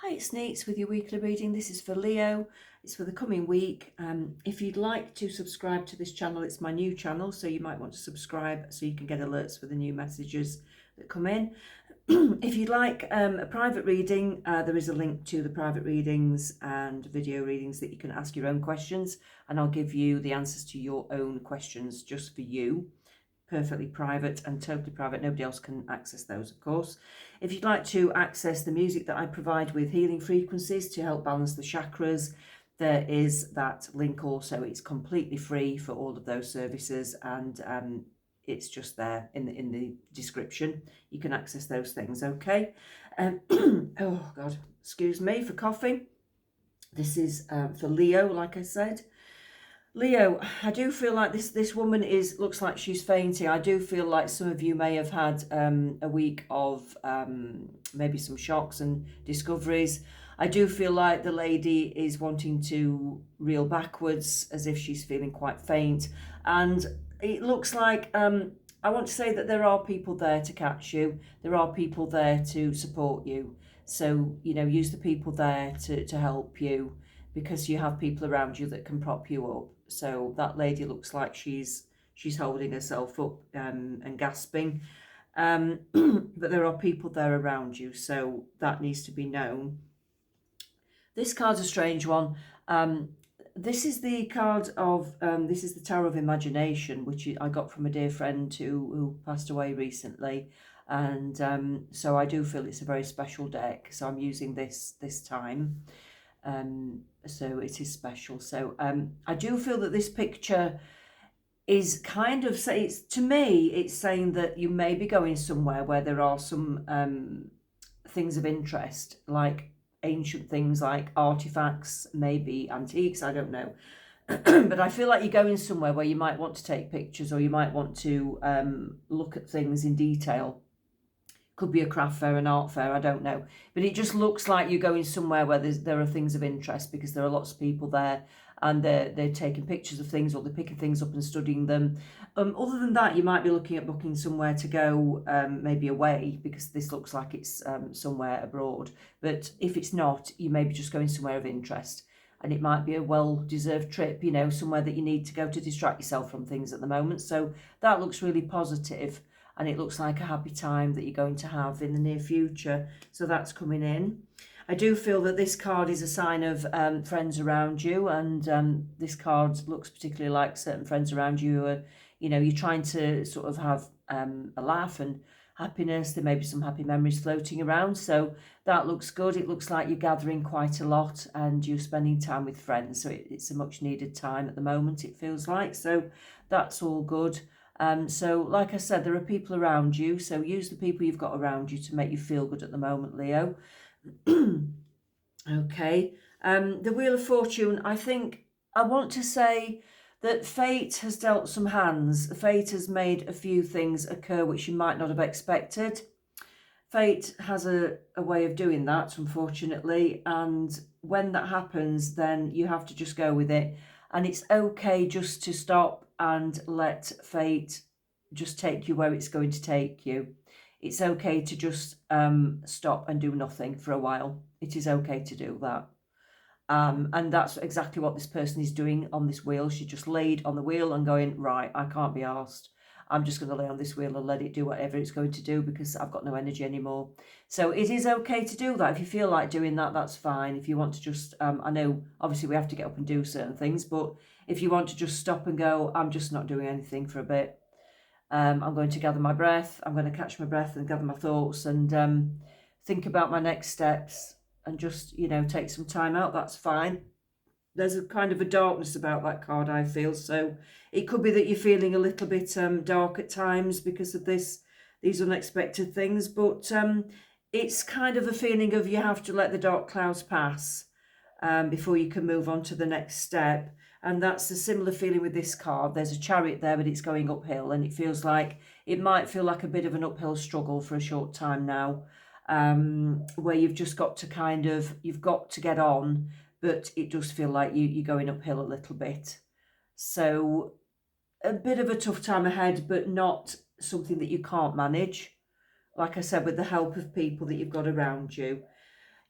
Hi, it's Neets with your weekly reading. This is for Leo. It's for the coming week. If you'd like to subscribe to this channel, it's my new channel, so you might want to subscribe so you can get alerts for the new messages that come in. If you'd like a private reading, there is a link to the private readings and video readings that you can ask your own questions, and I'll give you the answers to your own questions just for you. Perfectly private and totally private. Nobody else can access those, of course. If you'd like to access the music that I provide with healing frequencies to help balance the chakras, there is that link also. It's completely free for all of those services, and it's just there in the description. You can access those things, okay? Oh God, excuse me for coughing. This is for Leo, like I said. Leo, I do feel like this woman looks like she's fainting. I do feel like some of you may have had a week of maybe some shocks and discoveries. I do feel like the lady is wanting to reel backwards as if she's feeling quite faint. And it looks like, I want to say that there are people there to catch you. There are people there to support you. So, use the people there to help you, because you have people around you that can prop you up. So that lady looks like she's holding herself up and gasping. But there are people there around you, so that needs to be known. This card's a strange one. This is the card of, this is the Tower of Imagination, which I got from a dear friend who passed away recently. And so I do feel it's a very special deck. So I'm using this time. So it is special. So I do feel that this picture is kind of, to me, it's saying that you may be going somewhere where there are some things of interest, like ancient things, like artifacts, maybe antiques, I don't know. But I feel like you're going somewhere where you might want to take pictures, or you might want to look at things in detail. Could be a craft fair, an art fair, I don't know. But it just looks like you're going somewhere where there are things of interest, because there are lots of people there, and they're taking pictures of things, or they're picking things up and studying them. Other than that, you might be looking at booking somewhere to go, maybe away, because this looks like it's somewhere abroad. But if it's not, you may be just going somewhere of interest. And it might be a well-deserved trip, somewhere that you need to go to distract yourself from things at the moment. So that looks really positive. And it looks like a happy time that you're going to have in the near future. So that's coming in. I do feel that this card is a sign of friends around you. And this card looks particularly like certain friends around you who are, you're trying to sort of have a laugh and happiness. There may be some happy memories floating around. So that looks good. It looks like you're gathering quite a lot and you're spending time with friends. So it's a much needed time at the moment, it feels like. So that's all good. So like I said, there are people around you, so use the people you've got around you to make you feel good at the moment, Leo. Okay, the Wheel of Fortune, I want to say that fate has dealt some hands. Fate has made a few things occur which you might not have expected. Fate has a way of doing that, unfortunately, and when that happens, then you have to just go with it. And it's okay just to stop and let fate just take you where it's going to take you. It's okay to just stop and do nothing for a while. It is okay to do that. And that's exactly what this person is doing on this wheel. She just laid on the wheel and going, right, I can't be arsed. I'm just going to lay on this wheel and let it do whatever it's going to do, because I've got no energy anymore. So it is okay to do that. If you feel like doing that, that's fine. If you want to just, I know obviously we have to get up and do certain things, but if you want to just stop and go, I'm just not doing anything for a bit. I'm going to gather my breath. I'm going to catch my breath and gather my thoughts and think about my next steps and just, take some time out. That's fine. There's a kind of a darkness about that card, I feel. So it could be that you're feeling a little bit dark at times because of these unexpected things. But it's kind of a feeling of you have to let the dark clouds pass before you can move on to the next step. And that's a similar feeling with this card. There's a chariot there, but it's going uphill. And it might feel like a bit of an uphill struggle for a short time now, where you've just got to you've got to get on, but it does feel like you're going uphill a little bit. So a bit of a tough time ahead, but not something that you can't manage. Like I said, with the help of people that you've got around you.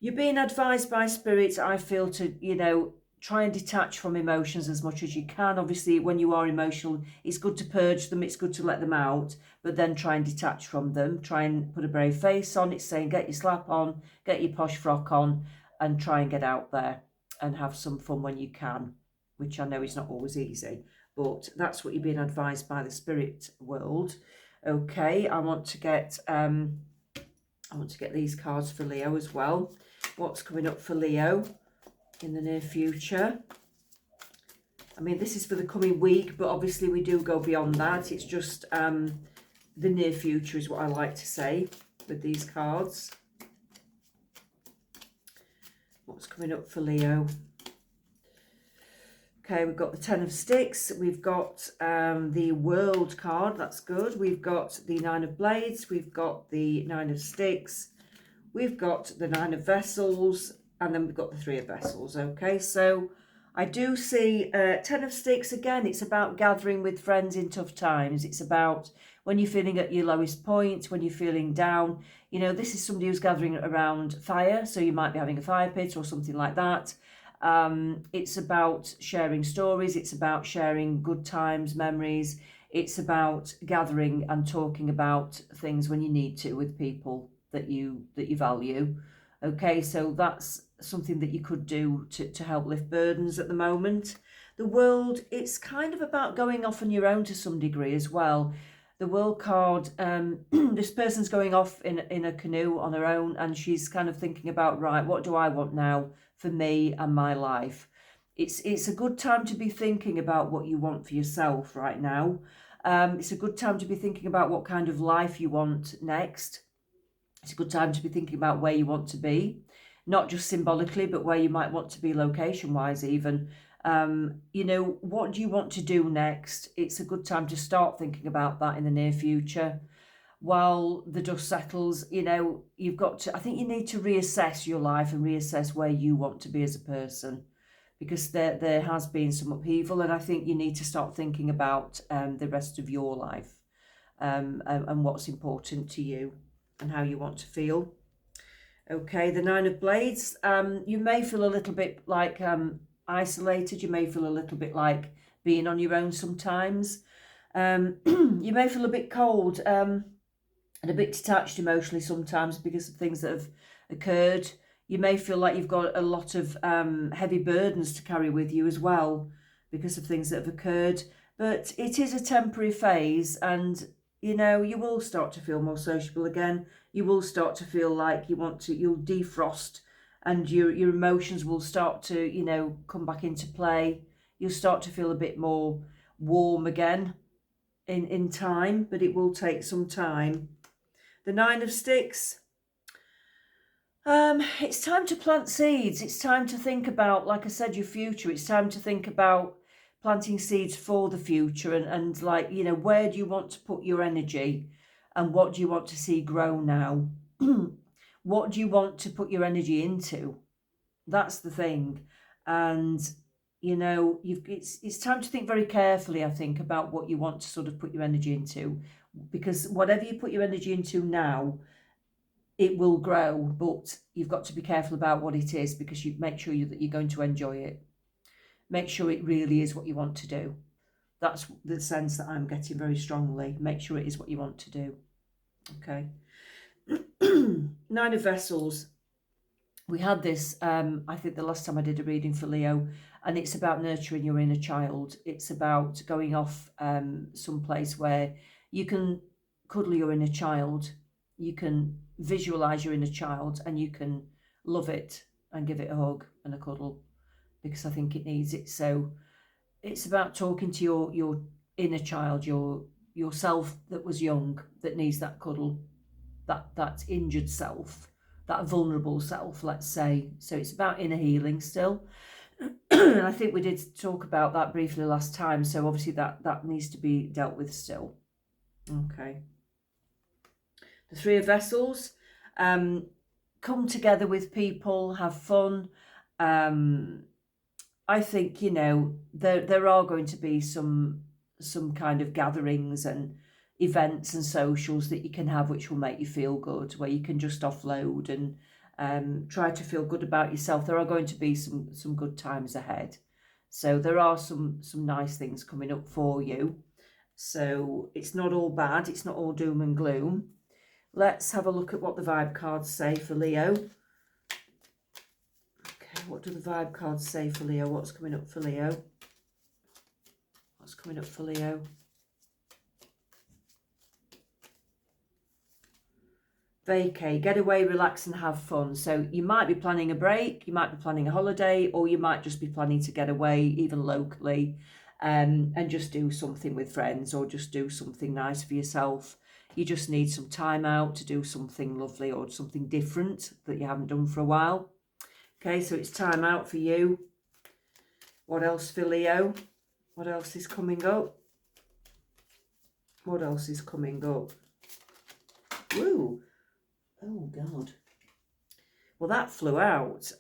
You're being advised by spirits, I feel, to, you know, try and detach from emotions as much as you can. Obviously, when you are emotional, it's good to purge them, it's good to let them out, but then try and detach from them. Try and put a brave face on. It's saying get your slap on, get your posh frock on, and try and get out there and have some fun when you can, which I know is not always easy, but that's what you're being advised by the spirit world. Okay, I want to get these cards for Leo as well. What's coming up for Leo in the near future? I mean, this is for the coming week, but obviously we do go beyond that. It's just the near future is what I like to say with these cards. What's coming up for Leo? Okay, we've got the Ten of Sticks. We've got the World card. That's good. We've got the Nine of Blades. We've got the Nine of Sticks. We've got the Nine of Vessels. And then we've got the Three of Vessels. Okay, so I do see Ten of Sticks again. It's about gathering with friends in tough times. It's about when you're feeling at your lowest point, when you're feeling down. You know, this is somebody who's gathering around fire. So you might be having a fire pit or something like that. It's about sharing stories. It's about sharing good times, memories. It's about gathering and talking about things when you need to with people that you value. Okay, so that's something that you could do to help lift burdens at the moment. The World, it's kind of about going off on your own to some degree as well. The World card, this person's going off in a canoe on her own, and she's kind of thinking about, right, what do I want now for me and my life? It's a good time to be thinking about what you want for yourself right now. It's a good time to be thinking about what kind of life you want next. It's a good time to be thinking about where you want to be, not just symbolically, but where you might want to be location-wise even. You know, what do you want to do next? It's a good time to start thinking about that in the near future. While the dust settles, you know, you've got to, I think you need to reassess your life and reassess where you want to be as a person, because there has been some upheaval, and I think you need to start thinking about the rest of your life and what's important to you and how you want to feel. Okay, the Nine of Blades, you may feel a little bit like isolated. You may feel a little bit like being on your own sometimes. You may feel a bit cold and a bit detached emotionally sometimes because of things that have occurred. You may feel like you've got a lot of heavy burdens to carry with you as well because of things that have occurred. But it is a temporary phase, and you know, you will start to feel more sociable again. You will start to feel like you'll defrost, and your emotions will start to, you know, come back into play. You'll start to feel a bit more warm again in time, but it will take some time. The Nine of Sticks. It's time to plant seeds. It's time to think about, like I said, your future. It's time to think about planting seeds for the future and like, you know, where do you want to put your energy and what do you want to see grow now? What do you want to put your energy into? That's the thing. And, you know, it's time to think very carefully, I think, about what you want to sort of put your energy into, because whatever you put your energy into now, it will grow, but you've got to be careful about what it is, because you make sure that you're going to enjoy it. Make sure it really is what you want to do. That's the sense that I'm getting very strongly. Make sure it is what you want to do. Okay. Nine of Vessels. We had this, I think the last time I did a reading for Leo, and it's about nurturing your inner child. It's about going off someplace where you can cuddle your inner child. You can visualize your inner child and you can love it and give it a hug and a cuddle, because I think it needs it. So it's about talking to your inner child, yourself that was young, that needs that cuddle, that injured self, that vulnerable self, let's say. So it's about inner healing still. And I think we did talk about that briefly last time. So obviously that needs to be dealt with still. Okay. The Three of Vessels. Come together with people, have fun. I think, you know, there are going to be some kind of gatherings and events and socials that you can have which will make you feel good, where you can just offload Try to feel good about yourself. There are going to be some good times ahead. So there are some nice things coming up for you. So it's not all bad. It's not all doom and gloom. Let's have a look at what the vibe cards say for Leo. Okay, what do the vibe cards say for Leo? What's coming up for Leo? What's coming up for Leo? Vacay, get away, relax and have fun. So you might be planning a break, you might be planning a holiday, or you might just be planning to get away, even locally, and just do something with friends, or just do something nice for yourself. You just need some time out to do something lovely or something different that you haven't done for a while. Okay, so it's time out for you. What else for Leo? What else is coming up? What else is coming up? Woo! Oh, God. Well, that flew out.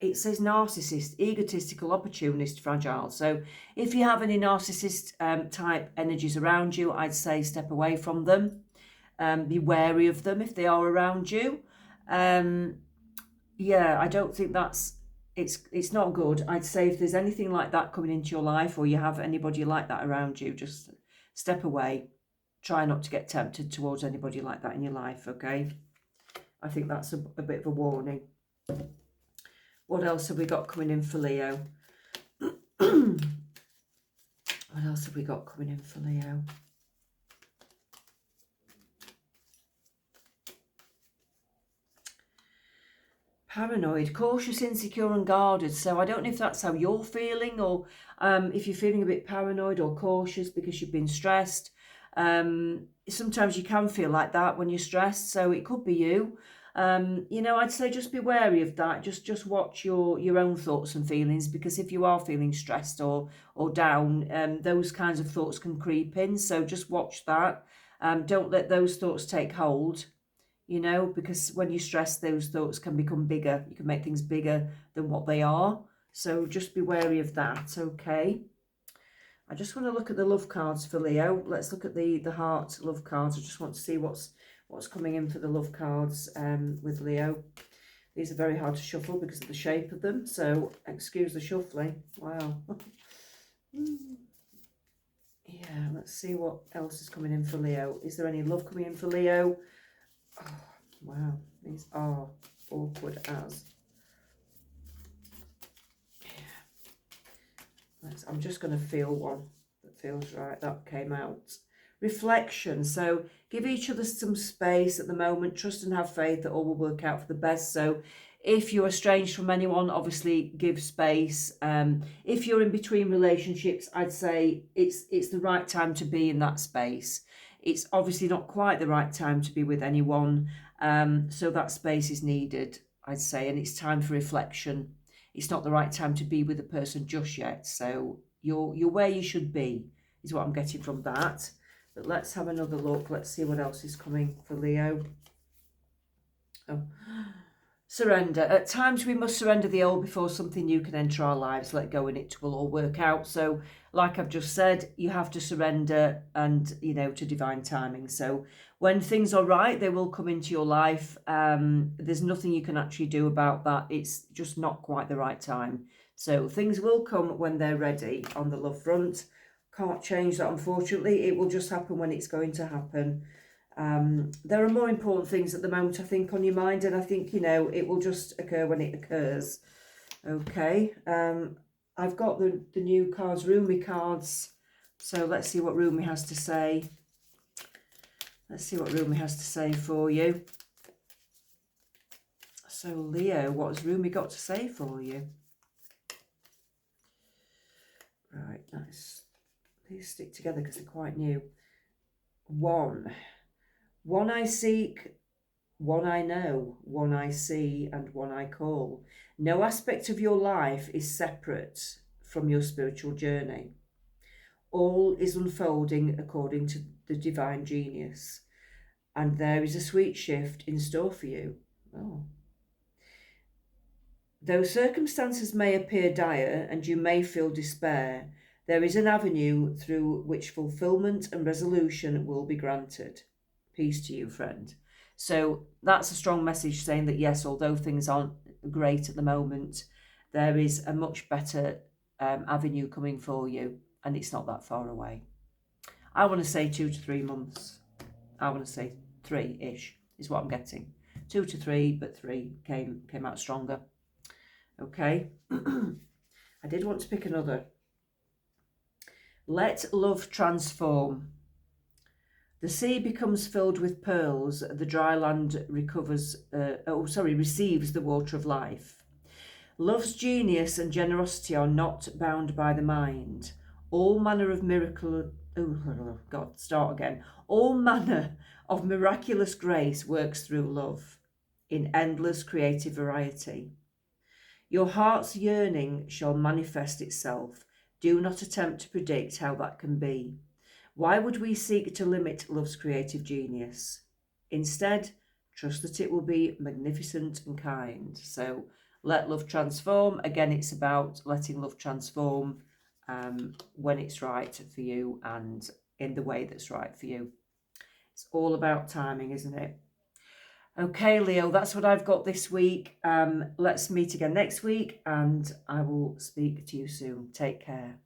It says narcissist, egotistical, opportunist, fragile. So if you have any narcissist type energies around you, I'd say step away from them. Be wary of them if they are around you. Yeah, I don't think it's not good. I'd say if there's anything like that coming into your life, or you have anybody like that around you, just step away. Try not to get tempted towards anybody like that in your life, okay? I think that's a bit of a warning. What else have we got coming in for Leo? What else have we got coming in for Leo? Paranoid, cautious, insecure and guarded. So I don't know if that's how you're feeling, or if you're feeling a bit paranoid or cautious because you've been stressed. Sometimes you can feel like that when you're stressed, so it could be you. I'd say just be wary of that. Just watch your own thoughts and feelings, because if you are feeling stressed or down, those kinds of thoughts can creep in. So just watch that. Don't let those thoughts take hold, because when you stress, those thoughts can become bigger. You can make things bigger than what they are. So just be wary of that, okay? I just want to look at the love cards for Leo. Let's look at the heart love cards. I just want to see what's coming in for the love cards with Leo. These are very hard to shuffle because of the shape of them, so excuse the shuffling. Wow. Yeah, let's see what else is coming in for Leo. Is there any love coming in for Leo? Oh, wow, these are awkward as. I'm just going to feel one that feels right. That came out. Reflection. So give each other some space at the moment. Trust and have faith that all will work out for the best. So if you're estranged from anyone, obviously give space. If you're in between relationships, I'd say it's the right time to be in that space. It's obviously not quite the right time to be with anyone. So that space is needed, I'd say, and it's time for reflection. It's not the right time to be with a person just yet. So you're where you should be, is what I'm getting from that. But let's have another look. Let's see what else is coming for Leo. Oh. Surrender. At times we must surrender the old before something new can enter our lives. Let go and it will all work out. So like I've just said, you have to surrender and, to divine timing. So when things are right, they will come into your life. There's nothing you can actually do about that. It's just not quite the right time. So things will come when they're ready on the love front. Can't change that, unfortunately. It will just happen when it's going to happen. There are more important things at the moment, I think, on your mind, and I think, it will just occur when it occurs. Okay. I've got the new cards, Rumi cards. So let's see what Rumi has to say. Let's see what Rumi has to say for you. So Leo, what has Rumi got to say for you? Right, nice. These stick together because they're quite new. One I seek, one I know, one I see, and one I call. No aspect of your life is separate from your spiritual journey. All is unfolding according to the divine genius, and there is a sweet shift in store for you. Oh. Though circumstances may appear dire and you may feel despair, there is an avenue through which fulfillment and resolution will be granted. Peace to you, friend. So that's a strong message saying that, yes, although things aren't great at the moment, there is a much better avenue coming for you, and it's not that far away. I want to say 2 to 3 months. I want to say 3-ish is what I'm getting. 2 to 3, but 3 came out stronger. Okay. I did want to pick another. Let love transform. The sea becomes filled with pearls. The dry land receives the water of life. Love's genius and generosity are not bound by the mind. All manner of All manner of miraculous grace works through love in endless creative variety. Your heart's yearning shall manifest itself. Do not attempt to predict how that can be. Why would we seek to limit love's creative genius? Instead, trust that it will be magnificent and kind. So let love transform. Again, it's about letting love transform when it's right for you and in the way that's right for you. It's all about timing, isn't it? Okay, Leo, that's what I've got this week. Let's meet again next week, and I will speak to you soon. Take care.